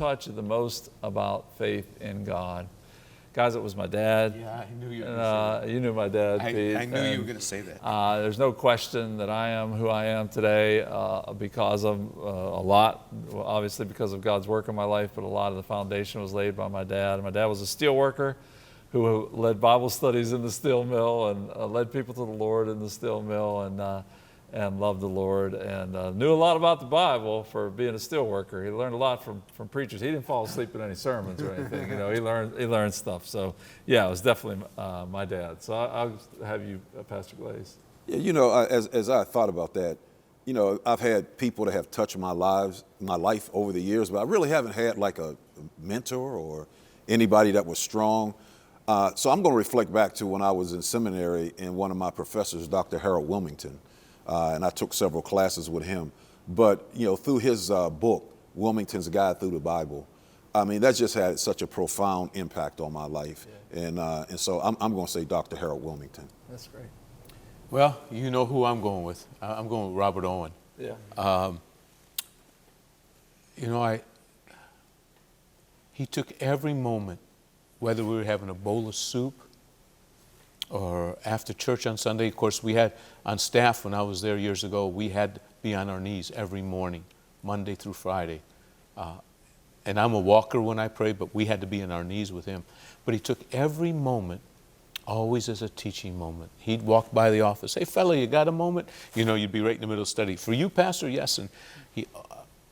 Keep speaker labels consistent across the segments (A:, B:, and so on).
A: taught you the most about faith in God? Guys, it was my dad.
B: Yeah, I knew you were going to say that.
A: You knew my dad, Pete.
B: I knew you were going to say that.
A: There's no question that I am who I am today because of a lot, well, obviously because of God's work in my life, but a lot of the foundation was laid by my dad. My dad was a steel worker who led Bible studies in the steel mill and led people to the Lord in the steel mill and loved the Lord and knew a lot about the Bible for being a steel worker. He learned a lot from preachers. He didn't fall asleep in any sermons or anything. You know, he learned stuff. So yeah, it was definitely my dad. So I'll have you, Pastor Glaze.
C: Yeah, you know, as I thought about that, you know, I've had people that have touched my life over the years, but I really haven't had like a mentor or anybody that was strong. So I'm going to reflect back to when I was in seminary and one of my professors, Dr. Harold Wilmington, and I took several classes with him. But, you know, through his book, Wilmington's Guide Through the Bible, I mean, that just had such a profound impact on my life. Yeah. And so I'm going to say Dr. Harold Wilmington.
A: That's great.
B: Well, you know who I'm going with. I'm going with Robert Owen.
A: Yeah.
B: You know, he took every moment, whether we were having a bowl of soup or after church on Sunday. Of course, we had on staff when I was there years ago, we had to be on our knees every morning, Monday through Friday. And I'm a walker when I pray, but we had to be on our knees with him. But he took every moment always as a teaching moment. He'd walk by the office, hey fella, you got a moment? You know, you'd be right in the middle of study. For you, Pastor, yes. And he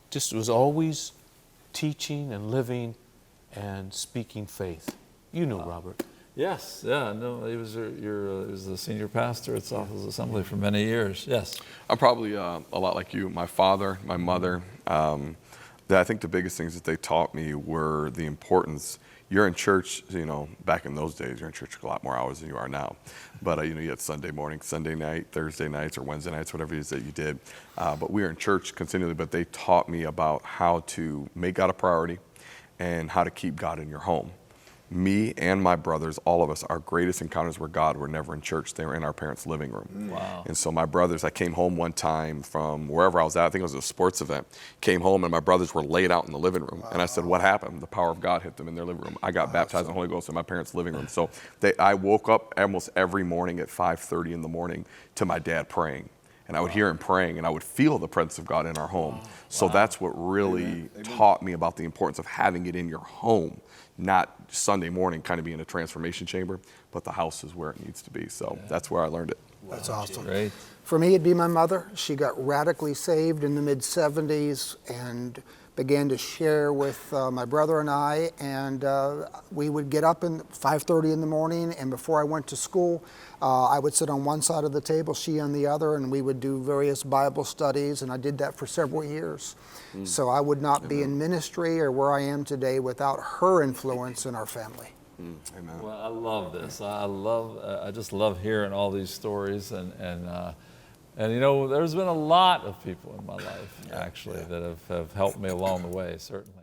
B: just was always teaching and living and speaking faith. You know Robert.
A: Yes, yeah, no, he was he was the senior pastor at South Hills Assembly for many years. Yes.
D: I'm probably a lot like you. My father, my mother, I think the biggest things that they taught me were the importance. You're in church, you know, back in those days, you're in church a lot more hours than you are now. But, you know, you had Sunday morning, Sunday night, Thursday nights, or Wednesday nights, whatever it is that you did. But we were in church continually, but they taught me about how to make God a priority and how to keep God in your home. Me and my brothers, all of us, our greatest encounters with God were never in church. They were in our parents' living room.
A: Wow.
D: And so my brothers, I came home one time from wherever I was at, I think it was a sports event, came home and my brothers were laid out in the living room. Wow. And I said, what happened? The power of God hit them in their living room. I got baptized in the Holy Ghost in my parents' living room. So I woke up almost every morning at 5:30 in the morning to my dad praying. And I would hear him praying, and I would feel the presence of God in our home. Wow. So that's what really taught me about the importance of having it in your home, not Sunday morning kind of being a transformation chamber, but the house is where it needs to be. So that's where I learned it.
E: That's awesome.
A: Great.
E: For me, it'd be my mother. She got radically saved in the mid-'70s and began to share with my brother and I, and we would get up at 5:30 in the morning, and before I went to school, I would sit on one side of the table, she on the other, and we would do various Bible studies, and I did that for several years. So I would not be in ministry or where I am today without her influence in our family.
D: Amen.
A: Well, I love this. I just love hearing all these stories, and you know, there's been a lot of people in my life actually that have helped me along the way, certainly.